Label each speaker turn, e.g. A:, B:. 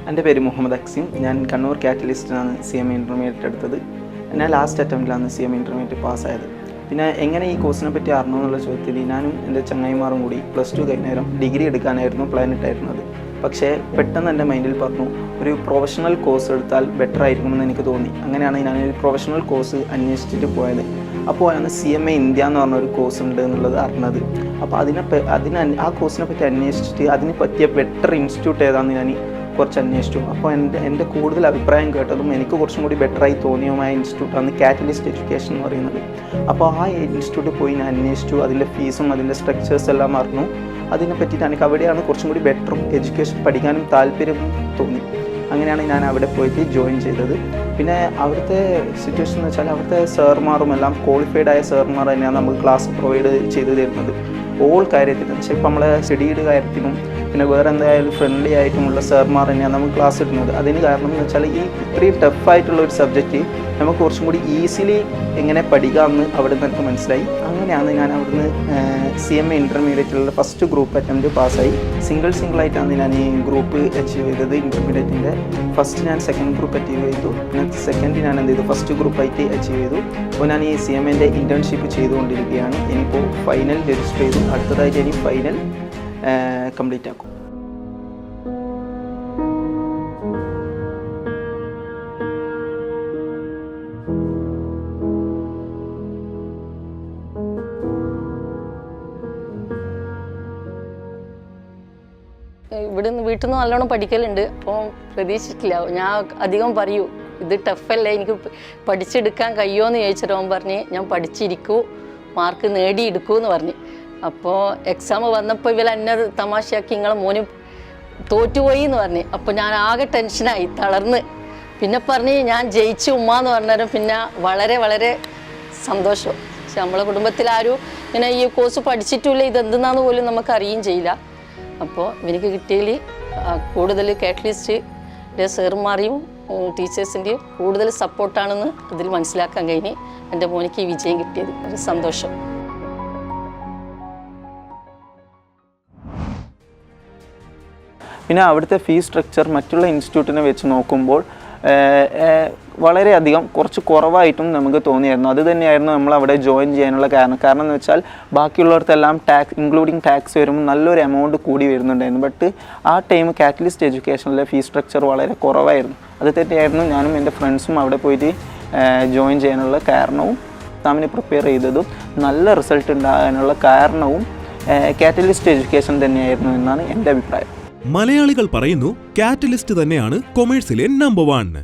A: എൻ്റെ പേര് മുഹമ്മദ് അക്സിം. ഞാൻ കണ്ണൂർ കാറ്റലിസ്റ്റിനാണ് CMA ഇൻ്റർമീഡിയറ്റ് എടുത്തത്. ഞാൻ ലാസ്റ്റ് അറ്റംപ്റ്റിലാണ് CMA ഇൻ്റർമീഡിയറ്റ് പാസ്സായത്. പിന്നെ എങ്ങനെ ഈ കോഴ്സിനെ പറ്റി അറിഞ്ഞു എന്നുള്ള ചോദ്യത്തിൽ ഞാനും എൻ്റെ ചങ്ങായിമാരും കൂടി +2 കഴിഞ്ഞേരം ഡിഗ്രി എടുക്കാനായിരുന്നു പ്ലാൻ ഇട്ടായിരുന്നത്. പക്ഷേ പെട്ടെന്ന് എൻ്റെ മൈൻഡിൽ പറഞ്ഞു ഒരു പ്രൊഫഷണൽ കോഴ്സ് എടുത്താൽ ബെറ്റർ ആയിരിക്കുമെന്ന് എനിക്ക് തോന്നി. അങ്ങനെയാണ് ഞാൻ ഒരു പ്രൊഫഷണൽ കോഴ്സ് അന്വേഷിച്ചിട്ട് പോയത്. അപ്പോഴാണ് CMA ഇന്ത്യ എന്ന് പറഞ്ഞൊരു കോഴ്സ് ഉണ്ട് എന്നുള്ളത് അറിഞ്ഞത്. അപ്പോൾ ആ കോഴ്സിനെ പറ്റി അന്വേഷിച്ചിട്ട് അതിന് പറ്റിയ ബെറ്റർ ഇൻസ്റ്റിറ്റ്യൂട്ട് ഏതാണെന്ന് ഞാൻ കുറച്ച് അന്വേഷിച്ചു. അപ്പോൾ എൻ്റെ കൂടുതൽ അഭിപ്രായം കേട്ടതും എനിക്ക് കുറച്ചും കൂടി ബെറ്ററായി തോന്നിയതുമായ ഇൻസ്റ്റിറ്റ്യൂട്ടാണ് കാറ്റലിസ്റ്റ് എഡ്യൂക്കേഷൻ എന്ന് പറയുന്നത്. അപ്പോൾ ആ ഇൻസ്റ്റിറ്റ്യൂട്ടിൽ പോയി ഞാൻ അന്വേഷിച്ചു. അതിൻ്റെ ഫീസും അതിൻ്റെ സ്ട്രക്ചേഴ്സ് എല്ലാം അറിഞ്ഞു. അതിനെ പറ്റിയിട്ട് എനിക്ക് അവിടെയാണ് കുറച്ചും കൂടി ബെറ്ററും എഡ്യൂക്കേഷൻ പഠിക്കാനും താല്പര്യം തോന്നി. അങ്ങനെയാണ് ഞാൻ അവിടെ പോയിട്ട് ജോയിൻ ചെയ്തത്. പിന്നെ അവിടുത്തെ സിറ്റുവേഷൻ എന്ന് വെച്ചാൽ അവിടുത്തെ സാർമാറും എല്ലാം ക്വാളിഫൈഡ് ആയ സാർമാർ തന്നെയാണ് നമുക്ക് ക്ലാസ് പ്രൊവൈഡ് ചെയ്തു തരുന്നത്. ഓൾ കാര്യത്തിനും പക്ഷേ ഇപ്പം നമ്മളെ സ്റ്റഡിയുടെ കാര്യത്തിനും പിന്നെ വേറെ എന്തായാലും ഫ്രണ്ട്ലി ആയിട്ടുമുള്ള സാർമാർ തന്നെയാണ് നമുക്ക് ക്ലാസ് ഇടുന്നത്. അതിന് കാരണം എന്ന് വെച്ചാൽ ഈ ഇത്രയും ടഫായിട്ടുള്ള ഒരു സബ്ജക്റ്റ് നമുക്ക് കുറച്ചും കൂടി ഈസിലി എങ്ങനെ പഠിക്കാമെന്ന് അവിടെ നിന്ന് എനിക്ക് മനസ്സിലായി. അങ്ങനെയാണ് ഞാൻ അവിടുന്ന് CMA ഇൻ്റർമീഡിയറ്റിലുള്ള ഫസ്റ്റ് ഗ്രൂപ്പ് അറ്റംപ്റ്റ് പാസ്സായി. സിംഗിളായിട്ടാണ് ഞാൻ ഈ ഗ്രൂപ്പ് അച്ചീവ് ചെയ്തത്. ഇൻ്റർമീഡിയറ്റിൻ്റെ ഫസ്റ്റ് ഞാൻ സെക്കൻഡ് ഗ്രൂപ്പ് അച്ചീവ് ചെയ്തു. പിന്നെ സെക്കൻഡ് ഞാൻ എന്ത് ചെയ്തു ഫസ്റ്റ് ഗ്രൂപ്പായിട്ട് അച്ചീവ് ചെയ്തു. അപ്പോൾ ഞാൻ ഈ CMAൻ്റെ ഇൻറ്റേൺഷിപ്പ് ചെയ്തുകൊണ്ടിരിക്കുകയാണ്. ഇനിയിപ്പോൾ ഫൈനൽ രജിസ്റ്റർ ചെയ്തു. അടുത്തതായിട്ട് ഇനി ഫൈനൽ കംപ്ലീറ്റ് ആക്കും.
B: ഇവിടുന്ന് വീട്ടിൽ നിന്ന് നല്ലോണം പഠിക്കലുണ്ട്. അപ്പോൾ പ്രതീക്ഷിച്ചിട്ടില്ല. ഞാൻ അധികം പറയൂ ഇത് ടഫല്ലേ, എനിക്ക് പഠിച്ചെടുക്കാൻ കഴിയുമോ എന്ന് ചോദിച്ചിട്ട് അവൻ പറഞ്ഞ് ഞാൻ പഠിച്ചിരിക്കൂ, മാർക്ക് നേടിയെടുക്കൂ എന്ന് പറഞ്ഞ്. അപ്പോൾ എക്സാം വന്നപ്പോൾ എന്നെ തമാശയാക്കി നിങ്ങളെ മോനും തോറ്റുപോയി എന്ന് പറഞ്ഞ്. അപ്പോൾ ഞാൻ ആകെ ടെൻഷനായി, തളർന്ന്. പിന്നെ പറഞ്ഞ് ഞാൻ ജയിച്ചു ഉമ്മ എന്ന് പറഞ്ഞാലും പിന്നെ വളരെ വളരെ സന്തോഷം. പക്ഷെ നമ്മളെ കുടുംബത്തിലാരും ഇങ്ങനെ ഈ കോഴ്സ് പഠിച്ചിട്ടില്ല, ഇതെന്തെന്നാന്ന് പോലും നമുക്ക് അറിയുകയും ചെയ്യില്ല. അപ്പോൾ എനിക്ക് കിട്ടിയതിൽ കൂടുതൽ കാറ്റലിസ്റ്റിൻ്റെ സാറുമാരെയും ടീച്ചേഴ്സിൻ്റെയും കൂടുതൽ സപ്പോർട്ടാണെന്ന് അതിൽ മനസ്സിലാക്കാൻ കഴിഞ്ഞ് എൻ്റെ മോനിക്ക് ഈ വിജയം കിട്ടിയത് ഒരു സന്തോഷം.
A: പിന്നെ അവിടുത്തെ ഫീസ് സ്ട്രക്ചർ മറ്റുള്ള ഇൻസ്റ്റിറ്റ്യൂട്ടിനെ വെച്ച് നോക്കുമ്പോൾ വളരെയധികം കുറച്ച് കുറവായിട്ടും നമുക്ക് തോന്നിയായിരുന്നു. അത് തന്നെയായിരുന്നു നമ്മൾ അവിടെ ജോയിൻ ചെയ്യാനുള്ള കാരണം എന്ന് വെച്ചാൽ ബാക്കിയുള്ളവർക്കെല്ലാം ഇൻക്ലൂഡിങ് ടാക്സ് വരുമ്പോൾ നല്ലൊരു എമൗണ്ട് കൂടി വരുന്നുണ്ടായിരുന്നു. ബട്ട് ആ ടൈം കാറ്റലിസ്റ്റ് എഡ്യൂക്കേഷനിലെ ഫീസ് സ്ട്രക്ചർ വളരെ കുറവായിരുന്നു. അത് തന്നെയായിരുന്നു ഞാനും എൻ്റെ ഫ്രണ്ട്സും അവിടെ പോയിട്ട് ജോയിൻ ചെയ്യാനുള്ള കാരണവും എക്സാമിന് പ്രിപ്പയർ ചെയ്തതും നല്ല റിസൾട്ട് ഉണ്ടാകാനുള്ള കാരണവും കാറ്റലിസ്റ്റ് എഡ്യൂക്കേഷൻ തന്നെയായിരുന്നു എന്നാണ് എൻ്റെ അഭിപ്രായം.
C: മലയാളികൾ പറയുന്നു കാറ്റലിസ്റ്റ് തന്നെയാണ് കൊമേഴ്സിലെ നമ്പർ 1.